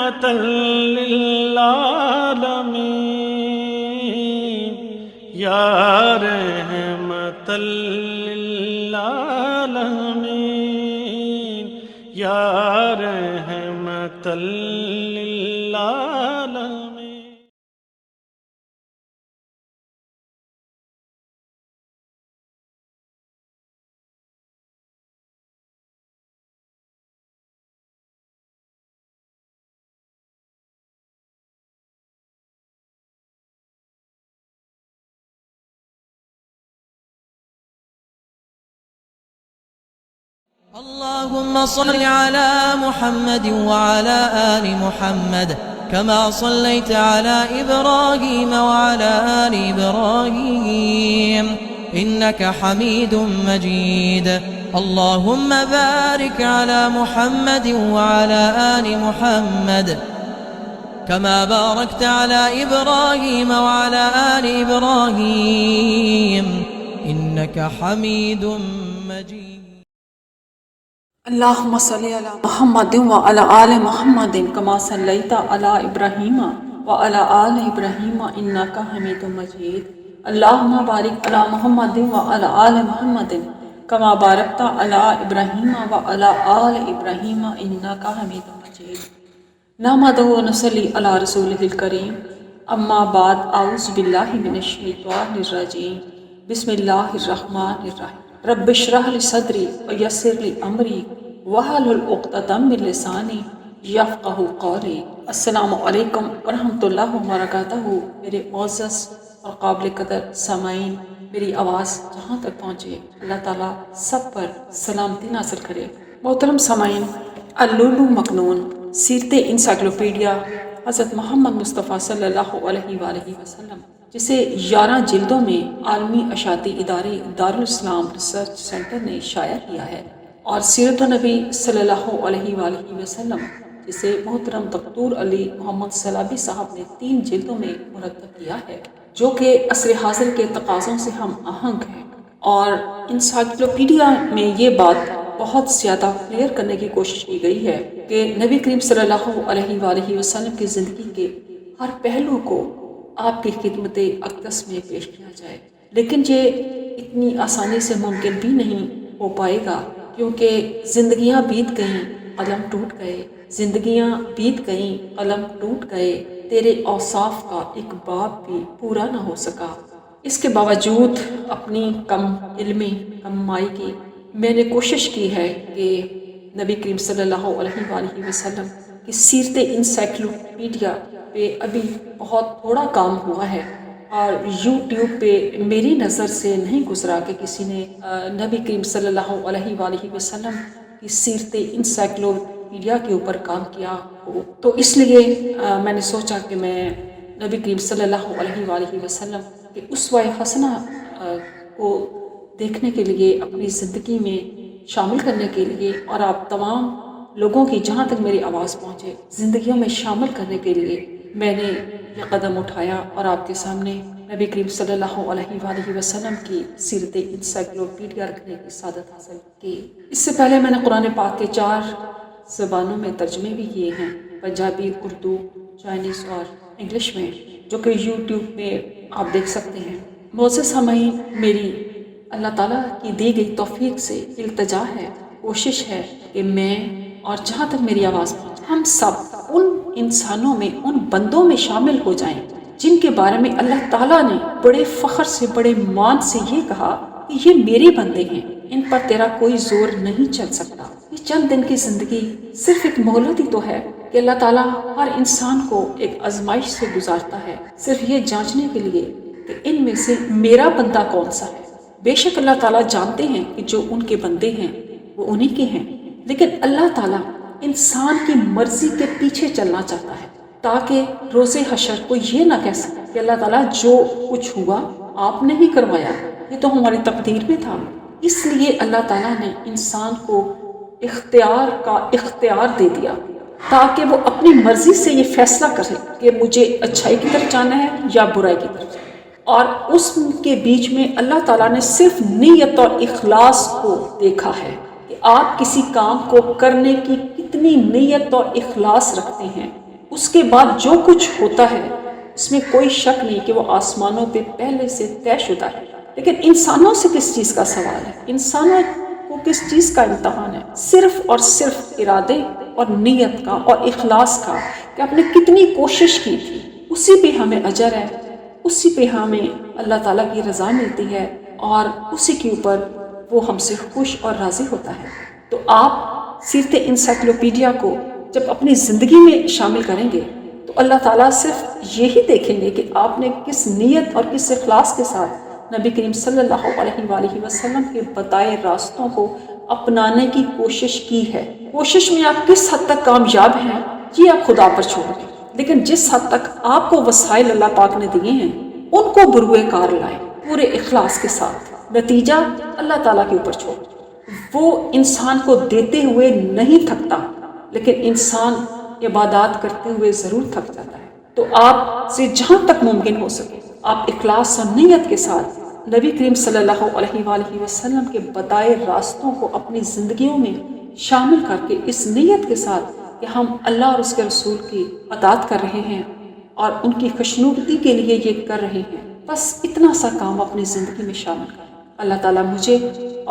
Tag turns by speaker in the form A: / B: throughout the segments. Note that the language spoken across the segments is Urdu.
A: رحمة للعالمين يا رحمة للعالمين يا رحمة للعالمين.
B: اللهم صل على محمد وعلى آل محمد كما صليت على إبراهيم وعلى آل إبراهيم إنك حميد مجيد. اللهم بارك على محمد وعلى آل محمد كما باركت على إبراهيم وعلى آل إبراهيم إنك حميد مجيد.
C: اللهم صل على محمد وعلى آل محمد كما صليت على إبراهيم وعلى آل إبراهيم إنك حميد مجيد. اللهم بارك على محمد وعلى آل محمد كما باركت على إبراهيم وعلى آل إبراهيم إنك حميد مجيد. نحمده ونصلي على رسوله الكريم. أما بعد أعوذ بالله من الشيطان الرجيم. بسم الله الرحمن الرحيم. رب اشرح لي صدري ويسر لي امری واحلل عقدۃ من لسانی یفقہوا قولی. السلام علیکم ورحمۃ اللہ وبرکاتہ. میرے معزز اور قابل قدر سامعین، میری آواز جہاں تک پہنچے اللہ تعالیٰ سب پر سلامتی نازل کرے. محترم سامعین، اللؤلؤ مکنون سیرت انسائکلوپیڈیا حضرت محمد مصطفیٰ صلی اللہ علیہ وآلہ وسلم، جسے 11 جلدوں میں عالمی اشاعتی ادارے دارالاسلام ریسرچ سینٹر نے شائع کیا ہے، اور سیرت النبی صلی اللہ علیہ وآلہ وسلم، جسے محترم دکتور علی محمد سلابی صاحب نے 3 جلدوں میں مرتب کیا ہے، جو کہ عصر حاضر کے تقاضوں سے ہم آہنگ ہے. اور انسائکلوپیڈیا میں یہ بات بہت زیادہ کلیئر کرنے کی کوشش کی گئی ہے کہ نبی کریم صلی اللہ علیہ وآلہ وسلم کی زندگی کے ہر پہلو کو آپ کی خدمت اقدس میں پیش کیا جائے. لیکن یہ اتنی آسانی سے ممکن بھی نہیں ہو پائے گا، کیونکہ زندگیاں بیت گئیں، قلم ٹوٹ گئے. زندگیاں بیت گئیں، قلم ٹوٹ گئے. تیرے اوصاف کا ایک باب بھی پورا نہ ہو سکا. اس کے باوجود اپنی کم علمی، کم مائیگی، میں نے کوشش کی ہے کہ نبی کریم صلی اللہ علیہ وآلہ وسلم کی سیرت انسائکلوپیڈیا پہ ابھی بہت تھوڑا کام ہوا ہے، اور یوٹیوب پہ میری نظر سے نہیں گزرا کہ کسی نے نبی کریم صلی اللہ علیہ وآلہ وسلم کی سیرت انسائکلوپیڈیا کے اوپر کام کیا ہو. تو اس لیے میں نے سوچا کہ میں نبی کریم صلی اللہ علیہ وآلہ وسلم کے اسوہ حسنہ کو دیکھنے کے لیے، اپنی زندگی میں شامل کرنے کے لیے، اور آپ تمام لوگوں کی جہاں تک میری آواز پہنچے زندگیوں میں شامل کرنے کے لیے میں نے یہ قدم اٹھایا، اور آپ کے سامنے نبی کریم صلی اللہ علیہ وآلہ وسلم کی سیرت انسائکلوپیڈیا رکھنے کی سعادت حاصل کی. اس سے پہلے میں نے قرآن پاک کے 4 زبانوں میں ترجمے بھی کیے ہیں، پنجابی، اردو، چائنیز اور انگلش میں، جو کہ یوٹیوب پہ آپ دیکھ سکتے ہیں. معزز سامعین، میری اللہ تعالیٰ کی دی گئی توفیق سے التجا ہے، کوشش ہے کہ میں اور جہاں تک میری آواز پہنچے ہم سب ان انسانوں میں، ان بندوں میں شامل ہو جائیں جن کے بارے میں اللہ تعالیٰ نے بڑے فخر سے، بڑے مان سے یہ کہا کہ یہ میرے بندے ہیں، ان پر تیرا کوئی زور نہیں چل سکتا. یہ چند دن کی زندگی صرف ایک مہلت ہی تو ہے کہ اللہ تعالیٰ ہر انسان کو ایک آزمائش سے گزارتا ہے، صرف یہ جانچنے کے لیے کہ ان میں سے میرا بندہ کون سا ہے. بے شک اللہ تعالیٰ جانتے ہیں کہ جو ان کے بندے ہیں وہ انہی کے ہیں، لیکن اللہ تعالیٰ انسان کی مرضی کے پیچھے چلنا چاہتا ہے تاکہ روز حشر کو یہ نہ کہہ سکے کہ اللہ تعالیٰ جو کچھ ہوا آپ نے ہی کروایا، یہ تو ہماری تقدیر میں تھا. اس لیے اللہ تعالیٰ نے انسان کو اختیار کا اختیار دے دیا تاکہ وہ اپنی مرضی سے یہ فیصلہ کرے کہ مجھے اچھائی کی طرف جانا ہے یا برائی کی طرف. اور اس کے بیچ میں اللہ تعالیٰ نے صرف نیت اور اخلاص کو دیکھا ہے کہ آپ کسی کام کو کرنے کی کتنی نیت اور اخلاص رکھتے ہیں. اس کے بعد جو کچھ ہوتا ہے اس میں کوئی شک نہیں کہ وہ آسمانوں پہ پہلے سے طے شدہ ہے، لیکن انسانوں سے کس چیز کا سوال ہے، انسانوں کو کس چیز کا امتحان ہے؟ صرف اور صرف ارادے اور نیت کا اور اخلاص کا، کہ آپ نے کتنی کوشش کی تھی، اسی پہ ہمیں اجر ہے، اسی پہ ہمیں اللہ تعالیٰ کی رضا ملتی ہے، اور اسی کے اوپر وہ ہم سے خوش اور راضی ہوتا ہے۔ تو آپ سیرت انسائکلوپیڈیا کو جب اپنی زندگی میں شامل کریں گے تو اللہ تعالیٰ صرف یہی دیکھیں گے کہ آپ نے کس نیت اور کس اخلاص کے ساتھ نبی کریم صلی اللہ علیہ وآلہ وسلم کے بتائے راستوں کو اپنانے کی کوشش کی ہے۔ کوشش میں آپ کس حد تک کامیاب ہیں یہ آپ خدا پر چھوڑ دیں، لیکن جس حد تک آپ کو وسائل اللہ پاک نے دیے ہیں ان کو بروئے کار لائیں پورے اخلاص کے ساتھ، نتیجہ اللہ تعالیٰ کے اوپر چھوڑ۔ وہ انسان کو دیتے ہوئے نہیں تھکتا، لیکن انسان عبادات کرتے ہوئے ضرور تھک جاتا ہے۔ تو آپ سے جہاں تک ممکن ہو سکے آپ اخلاص اور نیت کے ساتھ نبی کریم صلی اللہ علیہ وآلہ وسلم کے بتائے راستوں کو اپنی زندگیوں میں شامل کر کے اس نیت کے ساتھ کہ ہم اللہ اور اس کے رسول کی اطاعت کر رہے ہیں اور ان کی خوشنودی کے لیے یہ کر رہے ہیں، بس اتنا سا کام اپنی زندگی میں شامل کریں۔ اللہ تعالیٰ مجھے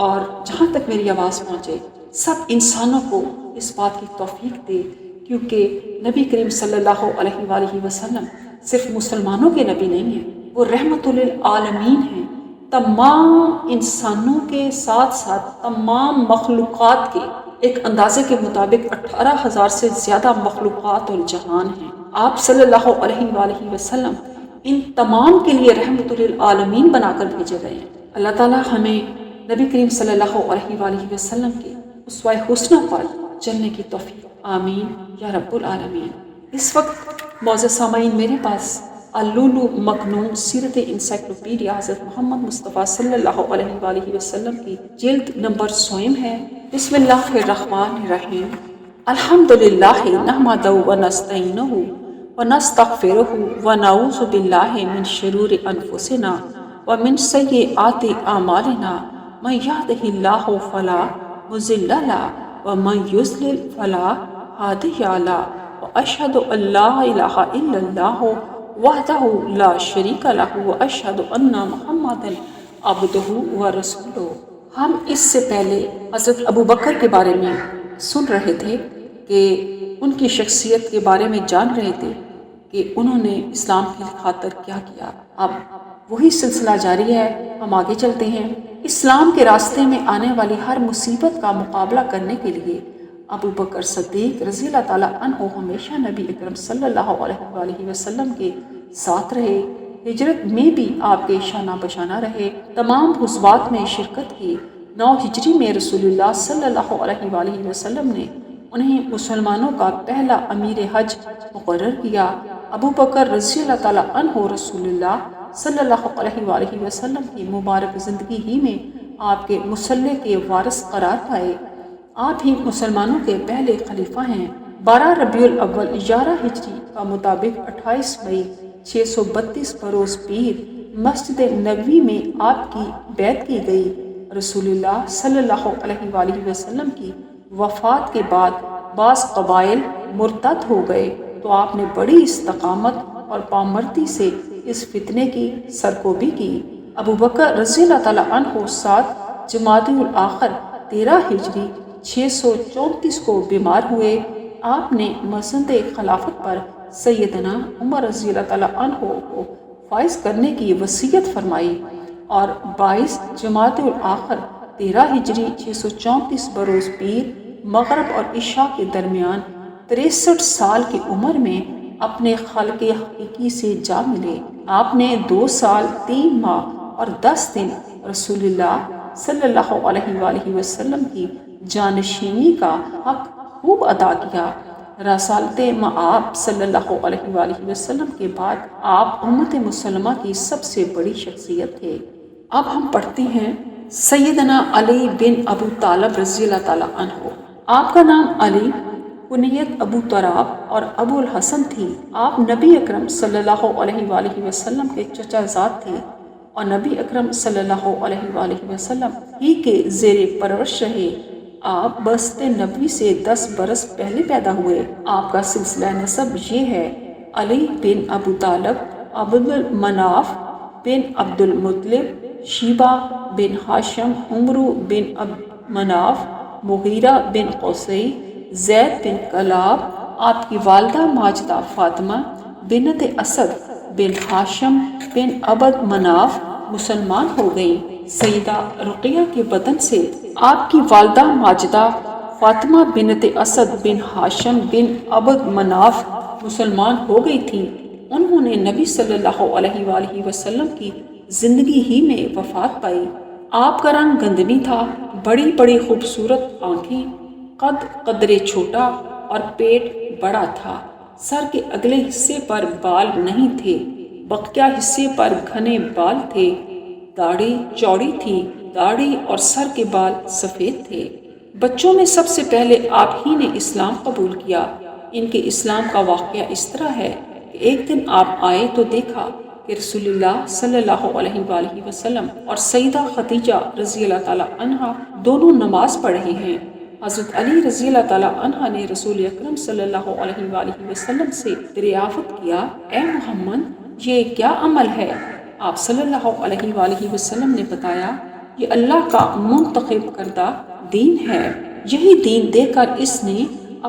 C: اور جہاں تک میری آواز پہنچے سب انسانوں کو اس بات کی توفیق دے، کیونکہ نبی کریم صلی اللہ علیہ وآلہ وسلم صرف مسلمانوں کے نبی نہیں ہیں، وہ رحمت للعالمین ہیں، تمام انسانوں کے ساتھ ساتھ تمام مخلوقات کے ایک اندازے کے مطابق 18,000 سے زیادہ مخلوقات اور جہان ہیں۔ آپ صلی اللہ علیہ وآلہ وسلم ان تمام کے لیے رحمت للعالمین بنا کر بھیجے گئے ہیں۔ اللہ تعالیٰ ہمیں نبی کریم صلی اللہ علیہ وآلہ وسلم کے اسوہ حسنہ پر چلنے کی توفیق آمین یا رب العالمین۔ اس وقت معزز سامعین میرے پاس اللؤلؤ مکنون سیرت انسائکلوپیڈیا حضرت محمد مصطفیٰ صلی اللہ علیہ وآلہ وسلم کی جلد نمبر 16 ہے۔ بسم اللہ الرحمن الرحیم۔ الحمدللہ نحمدہ ونستعینہ ونستغفرہ ونعوذ باللہ من شرور انفسنا ومن سیئات اعمالنا من یہدہ اللہ فلا مضل لہ ومن یضلل فلا ہادی لہ واشہد ان لا الہ الا اللہ وحدہ لا شریک لہ واشہد ان محمدا عبدہ ورسولہ۔ ہم اس سے پہلے حضرت ابوبکر کے بارے میں سن رہے تھے کہ ان کی شخصیت کے بارے میں جان رہے تھے کہ انہوں نے اسلام کی خاطر کیا کیا۔ اب وہی سلسلہ جاری ہے، ہم آگے چلتے ہیں۔ اسلام کے راستے میں آنے والی ہر مصیبت کا مقابلہ کرنے کے لیے ابوبکر صدیق رضی اللہ تعالیٰ عنہ ہمیشہ نبی اکرم صلی اللہ علیہ وآلہ وسلم کے ساتھ رہے، ہجرت میں بھی آپ کے شانہ بشانہ رہے، تمام غزوات میں شرکت کی۔ 9 ہجری میں رسول اللہ صلی اللہ علیہ وآلہ وسلم نے انہیں مسلمانوں کا پہلا امیر حج مقرر کیا۔ ابوبکر رضی اللہ تعالیٰ عنہ رسول اللہ صلی اللہ علیہ وآلہ وسلم کی مبارک زندگی ہی میں آپ کے مسلح کے وارث قرار پائے۔ آپ ہی مسلمانوں کے پہلے خلیفہ ہیں۔ 12 ربیع الاول 11 ہجری کا مطابق 28 مئی 632 بروز پیر مسجد نبوی میں آپ کی بیعت کی گئی۔ رسول اللہ صلی اللہ علیہ وآلہ وسلم کی وفات کے بعد بعض قبائل مرتد ہو گئے تو آپ نے بڑی استقامت اور پامردی سے اس فتنے کی سرکوبی کی۔ ابوبکر رضی اللہ تعالیٰ عنہ 7 جمادی الاخر 13 ہجری 634 کو بیمار ہوئے۔ آپ نے مسند خلافت پر سیدنا عمر رضی اللہ تعالیٰ عنہ کو فائز کرنے کی وصیت فرمائی اور 22 جمادی الاخر 13 ہجری 634 بروز پیر مغرب اور عشاء کے درمیان 63 سال کی عمر میں اپنے خالق حقیقی سے جا ملے۔ آپ نے 2 سال 3 ماہ اور 10 دن رسول اللہ صلی اللہ علیہ وآلہ وسلم کی جانشینی کا حق خوب ادا کیا۔ رسالت مآب صلی اللہ علیہ وآلہ وسلم کے بعد آپ امت مسلمہ کی سب سے بڑی شخصیت تھے۔ اب ہم پڑھتے ہیں سیدنا علی بن ابو طالب رضی اللہ تعالیٰ عنہ۔ آپ کا نام علی، کنیت ابو تراب اور ابو الحسن تھی۔ آپ نبی اکرم صلی اللہ علیہ وآلہ وسلم کے چچا زاد تھے اور نبی اکرم صلی اللہ علیہ وآلہ وسلم ہی کے زیر پرورش رہے۔ آپ بست نبوی سے 10 برس پہلے پیدا ہوئے۔ آپ کا سلسلہ نسب یہ ہے: علی بن ابو طالب، عبد المناف بن عبد المطلب، شیبہ بن ہاشم، عمرو بن عبد مناف، مغیرہ بن قصی، زید بن کلاب۔ آپ کی والدہ ماجدہ فاطمہ بنت اسد بن ہاشم بن عبد مناف مسلمان ہو گئیں۔ سیدہ رقیہ کے بدن سے آپ کی والدہ ماجدہ فاطمہ بنت اسد بن ہاشم بن عبد مناف مسلمان ہو گئی تھیں۔ انہوں نے نبی صلی اللہ علیہ وآلہ وسلم کی زندگی ہی میں وفات پائی۔ آپ کا رنگ گندمی تھا، بڑی بڑی خوبصورت آنکھیں، قد قدرے چھوٹا اور پیٹ بڑا تھا۔ سر کے اگلے حصے پر بال نہیں تھے، بقیہ حصے پر گھنے بال تھے۔ داڑھی چوڑی تھی، داڑھی اور سر کے بال سفید تھے۔ بچوں میں سب سے پہلے آپ ہی نے اسلام قبول کیا۔ ان کے اسلام کا واقعہ اس طرح ہے کہ ایک دن آپ آئے تو دیکھا کہ رسول اللہ صلی اللہ علیہ وآلہ وسلم اور سیدہ خدیجہ رضی اللہ تعالیٰ عنہا دونوں نماز پڑھ رہے ہیں۔ حضرت علی رضی اللہ تعالیٰ عنہ نے رسول اکرم صلی اللہ علیہ وآلہ وسلم سے دریافت کیا: اے محمد، یہ کیا عمل ہے؟ آپ صلی اللہ علیہ وآلہ وسلم نے بتایا: یہ اللہ کا منتخب کردہ دین ہے، یہی دین دے کر اس نے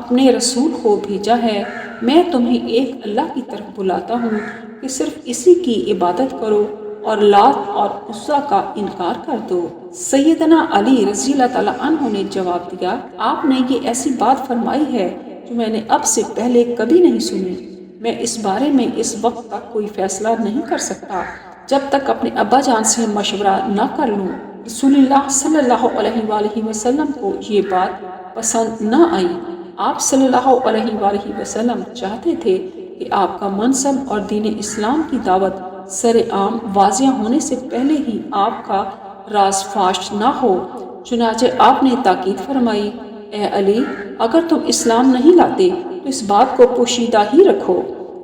C: اپنے رسول کو بھیجا ہے۔ میں تمہیں ایک اللہ کی طرف بلاتا ہوں کہ صرف اسی کی عبادت کرو اور لات اور عزیٰ کا انکار کر دو۔ سیدنا علی رضی اللہ تعالیٰ عنہ نے جواب دیا: آپ نے یہ ایسی بات فرمائی ہے جو میں نے اب سے پہلے کبھی نہیں سنی۔ میں اس بارے میں اس وقت تک کوئی فیصلہ نہیں کر سکتا جب تک اپنے ابا جان سے مشورہ نہ کر لوں۔ رسول اللہ صلی اللہ علیہ وآلہ وسلم کو یہ بات پسند نہ آئی۔ آپ صلی اللہ علیہ وآلہ وسلم چاہتے تھے کہ آپ کا منصب اور دین اسلام کی دعوت سر عام واضح ہونے سے پہلے ہی آپ کا راز فاش نہ ہو۔ چنانچہ آپ نے تاکید فرمائی: اے علی، اگر تم اسلام نہیں لاتے تو اس بات کو پوشیدہ ہی رکھو۔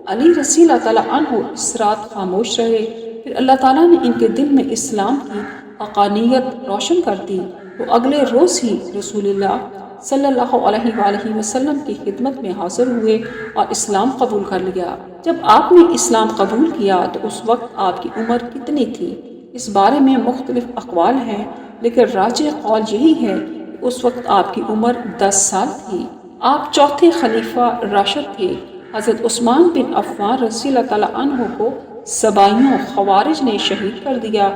C: علی رضی اللہ تعالیٰ عنہ اس رات خاموش رہے۔ پھر اللہ تعالیٰ نے ان کے دل میں اسلام کی حقانیت روشن کر دی۔ وہ اگلے روز ہی رسول اللہ صلی اللہ علیہ وآلہ وسلم کی خدمت میں حاضر ہوئے اور اسلام قبول کر لیا۔ جب آپ نے اسلام قبول کیا تو اس وقت آپ کی عمر کتنی تھی؟ اس بارے میں مختلف اقوال ہیں، لیکن راجح قول یہی ہے کہ اس وقت آپ کی عمر 10 سال تھی۔ آپ چوتھے خلیفہ راشد تھے۔ حضرت عثمان بن عفان رضی اللہ تعالیٰ عنہ کو سبائیوں خوارج نے شہید کر دیا۔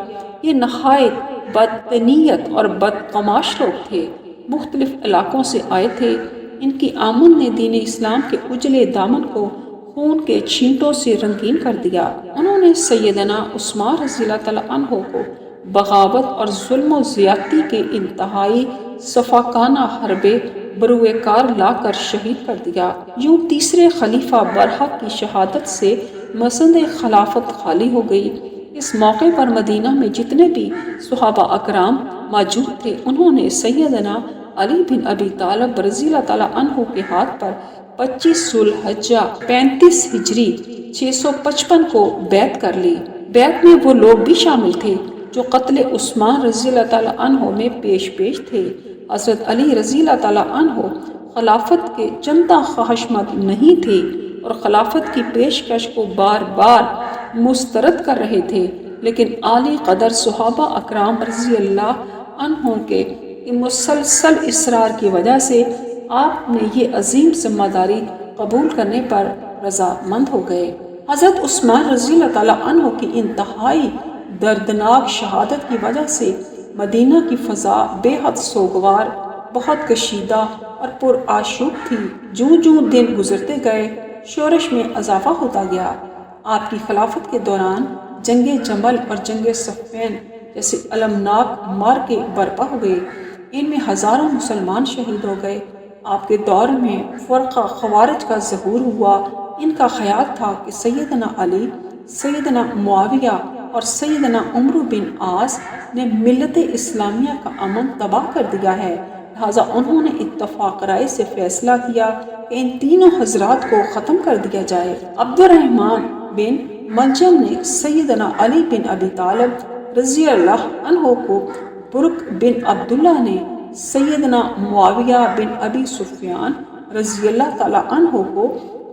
C: یہ نہایت بدتنیت اور بدقماش لوگ تھے، مختلف علاقوں سے آئے تھے۔ ان کی آمد نے دین اسلام کے اجلے دامن کو خون کے چھینٹوں سے رنگین کر دیا۔ انہوں نے سیدنا عثمان رضی اللہ تعالیٰ عنہ کو بغاوت اور ظلم و زیادتی کے انتہائی صفاقانہ حربے بروئے کار لا کر شہید کر دیا۔ یوں تیسرے خلیفہ برحق کی شہادت سے مسند خلافت خالی ہو گئی۔ اس موقع پر مدینہ میں جتنے بھی صحابہ اکرام موجود تھے، انہوں نے سیدنا علی بن ابی طالب رضی اللہ تعالیٰ عنہ کے ہاتھ پر 25 ذو الحجہ 35 ہجری 655 کو بیعت کر لی۔ بیعت میں وہ لوگ بھی شامل تھے جو قتل عثمان رضی اللہ تعالیٰ عنہ میں پیش تھے۔ حضرت علی رضی اللہ تعالیٰ عنہ خلافت کے چنداں خواہشمند نہیں تھے اور خلافت کی پیشکش کو بار بار مسترد کر رہے تھے، لیکن عالی قدر صحابہ اکرام رضی اللہ عنہ کے مسلسل اصرار کی وجہ سے آپ نے یہ عظیم ذمہ داری قبول کرنے پر رضامند ہو گئے۔ حضرت عثمان رضی اللہ تعالیٰ عنہ کی انتہائی دردناک شہادت کی وجہ سے مدینہ کی فضا بے حد سوگوار، بہت کشیدہ اور پرآشوب تھی۔ جوں جوں دن گزرتے گئے، شورش میں اضافہ ہوتا گیا۔ آپ کی خلافت کے دوران جنگ جمل اور جنگ صفین جیسے المناک مارکے برپا ہوئے، ان میں ہزاروں مسلمان شہید ہو گئے۔ آپ کے دور میں فرقہ خوارج کا ظہور ہوا۔ ان کا خیال تھا کہ سیدنا علی، سیدنا معاویہ اور سیدنا عمرو بن عاص نے ملت اسلامیہ کا امن تباہ کر دیا ہے، لہٰذا انہوں نے اتفاق رائے سے فیصلہ کیا کہ ان تینوں حضرات کو ختم کر دیا جائے۔ عبد الرحمن بن ملجم نے سیدنا علی بن ابی طالب رضی اللہ عنہ کو، برق بن عبداللہ نے سیدنا معاویہ بن ابی سفیان رضی اللہ تعالیٰ عنہ کو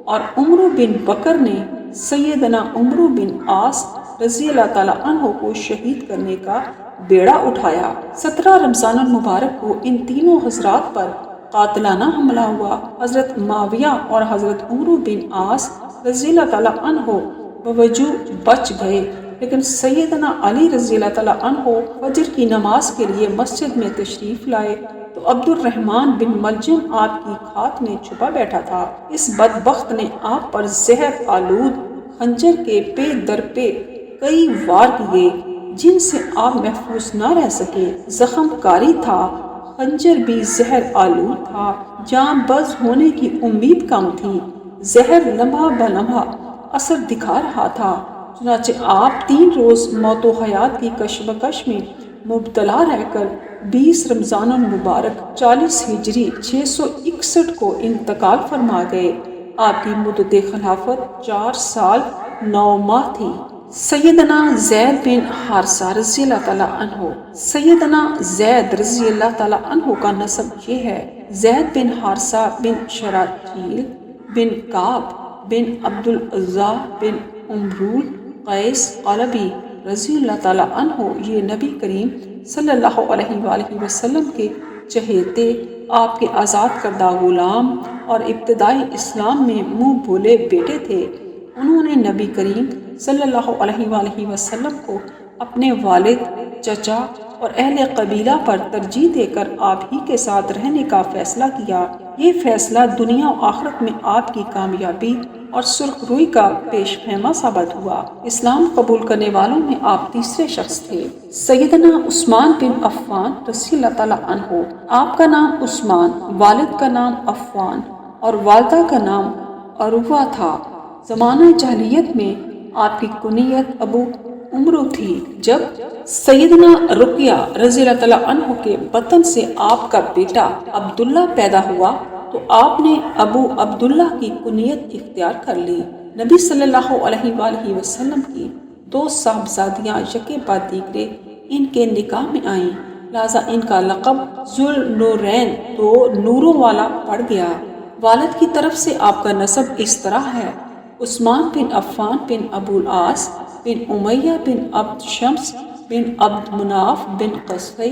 C: اور عمرو بن بکر نے سیدنا عمرو بن عاص رضی اللہ تعالیٰ عنہ کو شہید کرنے کا بیڑا اٹھایا۔ 17 رمضان المبارک کو ان تینوں حضرات پر قاتلانہ حملہ ہوا۔ حضرت معاویہ اور حضرت عمرو بن عاص رضی اللہ تعالیٰ عنہ بوجہ بچ گئے، لیکن سیدنا علی رضی اللہ تعالیٰ عنہ فجر کی نماز کے لیے مسجد میں تشریف لائے تو عبد الرحمن بن ملجم آپ کی کھات میں چھپا بیٹھا تھا۔ اس بدبخت نے آپ پر زہر آلود خنجر کے پے در پے کئی وار کیے، جن سے آپ محفوظ نہ رہ سکے۔ زخم کاری تھا، خنجر بھی زہر آلود تھا، جان بز ہونے کی امید کم تھی۔ زہر لمحہ بلمحہ اثر دکھا رہا تھا، چنانچہ آپ 3 روز موت و حیات کی کشمکش میں مبتلا رہ کر 20 رمضان المبارک 40 ہجری 661 کو انتقال فرما گئے۔ آپ کی مدت خلافت 4 سال 9 ماہ تھی۔ سیدنا زید بن حارثہ رضی اللہ تعالیٰ عنہ، سیدنا زید رضی اللہ تعالیٰ عنہ کا نسب یہ ہے: زید بن حارثہ بن شراحیل بن کعب بن عبد العزیٰ بن عمرو قیس قلبی رضی اللہ تعالیٰ عنہ۔ یہ نبی کریم صلی اللہ علیہ وآلہ وسلم کے چہیتے، آپ کے آزاد کردہ غلام اور ابتدائی اسلام میں منہ بولے بیٹے تھے۔ انہوں نے نبی کریم صلی اللہ علیہ وآلہ وسلم کو اپنے والد، چچا اور اہل قبیلہ پر ترجیح دے کر آپ ہی کے ساتھ رہنے کا فیصلہ کیا۔ یہ فیصلہ دنیا و آخرت میں آپ کی کامیابی اور سرخ روئی کا پیش خیمہ ثابت ہوا۔ اسلام قبول کرنے والوں میں آپ تیسرے شخص تھے۔ سیدنا عثمان بن عفان رضی اللہ تعالیٰ عنہ، آپ کا نام عثمان، والد کا نام عفان اور والدہ کا نام عروہ تھا۔ زمانہ جاہلیت میں آپ کی کنیت ابو عمرو تھی۔ جب سیدنا رقیہ رضی اللہ تعالیٰ عنہ کے بطن سے آپ کا بیٹا عبداللہ پیدا ہوا تو آپ نے ابو عبداللہ کی کنیت اختیار کر لی۔ نبی صلی اللہ علیہ وآلہ وسلم کی 2 صاحبزادیاں یکے بعد دیگرے ان کے نکاح میں آئیں، لہذا ان کا لقب ذوالنورین، 2 نوروں والا پڑ گیا۔ والد کی طرف سے آپ کا نسب اس طرح ہے: عثمان بن عفان بن ابو العاص بن امیہ بن عبد شمس بن عبد مناف بن قصی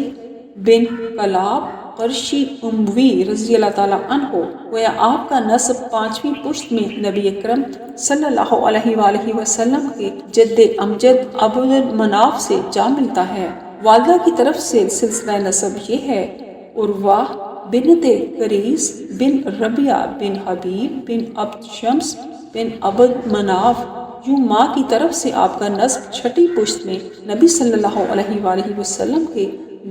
C: بن کلاب قرشی اموی رضی اللہ تعالیٰ عنہ۔ گویا آپ کا نسب 5ویں پشت میں نبی اکرم صلی اللہ علیہ وآلہ وسلم کے جد امجد عبد المناف سے جا ملتا ہے۔ والدہ کی طرف سے سلسلہ نسب یہ ہے: عروہ بنت قریس بن ربیعہ بن حبیب بن عبد شمس بن عبد مناف۔ یوں ماں کی طرف سے آپ کا نسب 6ٹی پشت میں نبی صلی اللہ علیہ وآلہ وسلم کے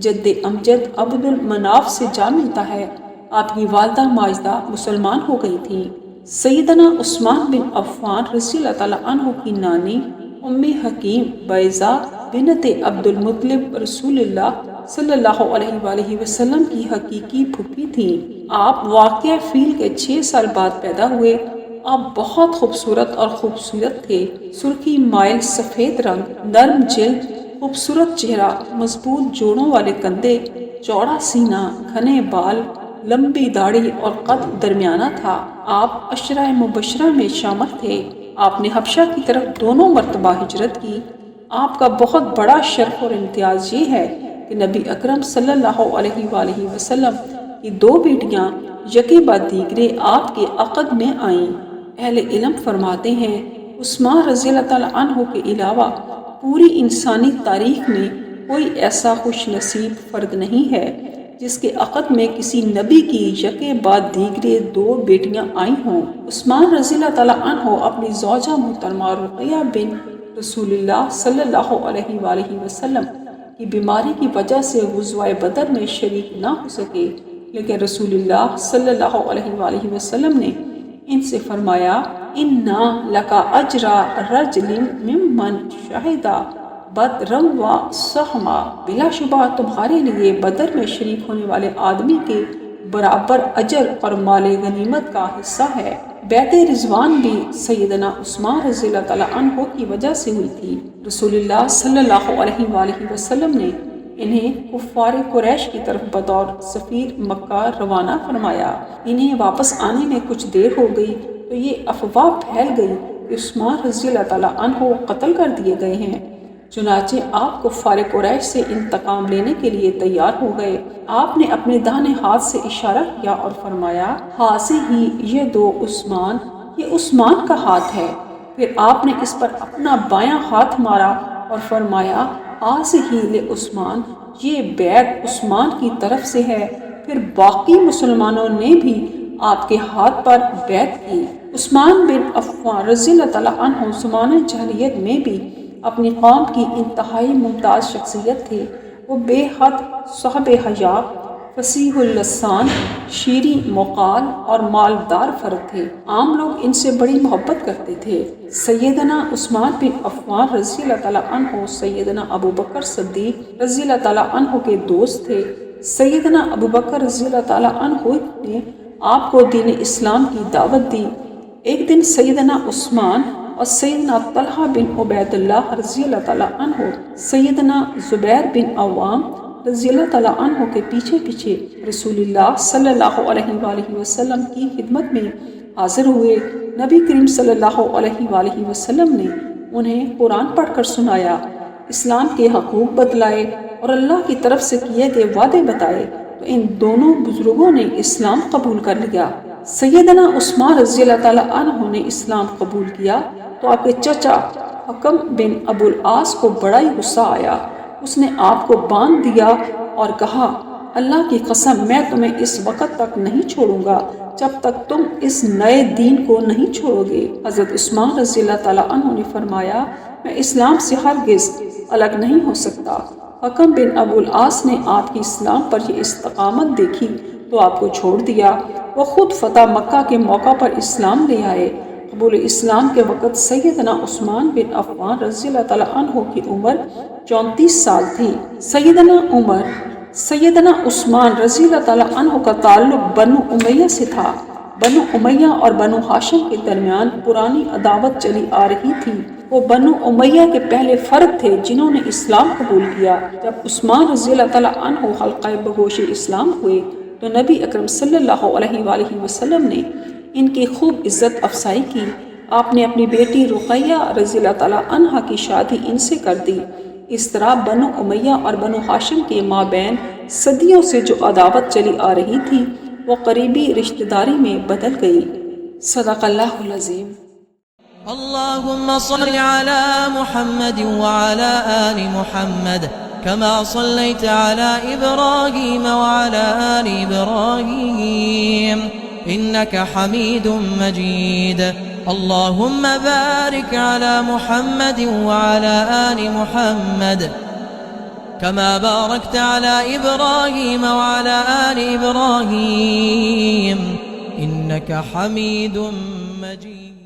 C: جد امجد عبد المناف سے جا ملتا ہے۔ آپ کی والدہ ماجدہ مسلمان ہو گئی تھی۔ سیدنا عثمان بن عفان رضی اللہ تعالیٰ عنہ کی نانی ام حکیم بیضہ بنت عبد المطلب رسول اللہ صلی اللہ علیہ وآلہ وسلم کی حقیقی پھوپھی تھیں۔ آپ واقعہ فیل کے 6 سال بعد پیدا ہوئے۔ آپ بہت خوبصورت اور خوبصورت تھے۔ سرخی مائل سفید رنگ، نرم جلد، خوبصورت چہرہ، مضبوط جوڑوں والے کندھے، چوڑا سینہ، گھنے بال، لمبی داڑھی اور قد درمیانہ تھا۔ آپ عشرہ مبشرہ میں شامل تھے۔ آپ نے حبشہ کی طرف 2 مرتبہ ہجرت کی۔ آپ کا بہت بڑا شرف اور امتیاز یہ ہے کہ نبی اکرم صلی اللہ علیہ وآلہ وسلم کی 2 بیٹیاں یکے بعد دیگرے آپ کے عقد میں آئیں۔ اہل علم فرماتے ہیں عثمان رضی اللہ تعالیٰ عنہ کے علاوہ پوری انسانی تاریخ میں کوئی ایسا خوش نصیب فرد نہیں ہے جس کے عقد میں کسی نبی کی یکے بعد دیگرے 2 بیٹیاں آئی ہوں۔ عثمان رضی اللہ تعالیٰ عنہ اپنی زوجہ محترمہ رقیہ بن رسول اللہ صلی اللہ علیہ وآلہ وسلم کی بیماری کی وجہ سے غزوہ بدر میں شریک نہ ہو سکے، لیکن رسول اللہ صلی اللہ علیہ وآلہ وسلم نے ان سے فرمایا: اِنَّا لَكَ أَجْرَ رَجْلٍ مِّمَّنْ شَهِدَ بدرًا وَسَحْمًا، بلا شبہ تمہارے لیے بدر میں شریک ہونے والے آدمی کے برابر اجر اور مال غنیمت کا حصہ ہے۔ بیعت رضوان بھی سیدنا عثمان رضی اللہ تعالیٰ عنہ کی وجہ سے ہوئی تھی۔ رسول اللہ صلی اللہ علیہ وآلہ وسلم نے انہیں کفار قریش کی طرف بطور سفیر مکہ روانہ فرمایا۔ انہیں واپس آنے میں کچھ دیر ہو گئی تو یہ افواہ پھیل گئی کہ عثمان رضی اللہ تعالیٰ عنہ قتل کر دیے گئے ہیں۔ چنانچہ آپ کفار قریش سے انتقام لینے کے لیے تیار ہو گئے۔ آپ نے اپنے داہنے ہاتھ سے اشارہ کیا اور فرمایا، ہاضی ہی یہ دو عثمان، یہ عثمان کا ہاتھ ہے۔ پھر آپ نے اس پر اپنا بایاں ہاتھ مارا اور فرمایا، ہاضی ہی لعثمان، یہ بیعت عثمان کی طرف سے ہے۔ پھر باقی مسلمانوں نے بھی آپ کے ہاتھ پر بیعت کی۔ عثمان بن عفان رضی اللہ تعالیٰ عنہ زمانہ جاہلیت میں بھی اپنی قوم کی انتہائی ممتاز شخصیت تھے۔ وہ بے حد صاحب حیا، فصیح اللسان، شیریں مقال اور مالدار فرد تھے۔ عام لوگ ان سے بڑی محبت کرتے تھے۔ سیدنا عثمان بن عفان رضی اللہ تعالیٰ عنہ سیدنا ابوبکر صدیق رضی اللہ تعالیٰ عنہ کے دوست تھے۔ سیدنا ابوبکر رضی اللہ تعالیٰ عنہ نے آپ کو دین اسلام کی دعوت دی۔ ایک دن سیدنا عثمان اور سیدنا طلحہ بن عبید اللہ رضی اللہ تعالیٰ عنہ سیدنا زبیر بن عوام رضی اللہ تعالیٰ عنہ کے پیچھے پیچھے رسول اللہ صلی اللہ علیہ وآلہ وسلم کی خدمت میں حاضر ہوئے۔ نبی کریم صلی اللہ علیہ وآلہ وسلم نے انہیں قرآن پڑھ کر سنایا، اسلام کے حقوق بتلائے اور اللہ کی طرف سے کیے گئے وعدے بتائے تو ان دونوں بزرگوں نے اسلام قبول کر لیا۔ سیدنا عثمان رضی اللہ تعالیٰ عنہ نے اسلام قبول کیا تو آپ کے چچا حکم بن ابو العاص کو بڑا ہی غصہ آیا۔ اس نے آپ کو باندھ دیا اور کہا، اللہ کی قسم میں تمہیں اس وقت تک نہیں چھوڑوں گا جب تک تم اس نئے دین کو نہیں چھوڑو گے۔ حضرت عثمان رضی اللہ تعالیٰ عنہ نے فرمایا، میں اسلام سے ہرگز الگ نہیں ہو سکتا۔ حکم بن ابو العاص نے آپ کی اسلام پر یہ استقامت دیکھی تو آپ کو چھوڑ دیا۔ وہ خود فتح مکہ کے موقع پر اسلام لے آئے۔ قبول اسلام کے وقت سیدنا عثمان بن عفان رضی اللہ تعالیٰ عنہ کی عمر 34 سال تھی۔ سیدنا عثمان رضی اللہ تعالیٰ عنہ کا تعلق بنو امیہ سے تھا۔ بنو امیہ اور بنو ہاشم کے درمیان پرانی عداوت چلی آ رہی تھی۔ وہ بنو امیہ کے پہلے فرد تھے جنہوں نے اسلام قبول کیا۔ جب عثمان رضی اللہ تعالیٰ عنہ حلقہ بگوش اسلام ہوئے تو نبی اکرم صلی اللہ علیہ وآلہ وسلم نے ان کی خوب عزت افزائی کی۔ آپ نے اپنی بیٹی رقیہ رضی اللہ تعالیٰ عنہ کی شادی ان سے کر دی۔ اس طرح بنو امیہ اور بنو ہاشم کے مابین صدیوں سے جو عداوت چلی آ رہی تھی وہ قریبی رشتہ داری میں بدل گئی۔ صدق اللہ العظیم۔
B: اللهم صل على محمد وعلى آل محمد كما صليت على إبراهيم وعلى آل إبراهيم إنك حميد مجيد اللهم بارك على محمد وعلى آل محمد كما باركت على إبراهيم وعلى آل إبراهيم إنك حميد مجيد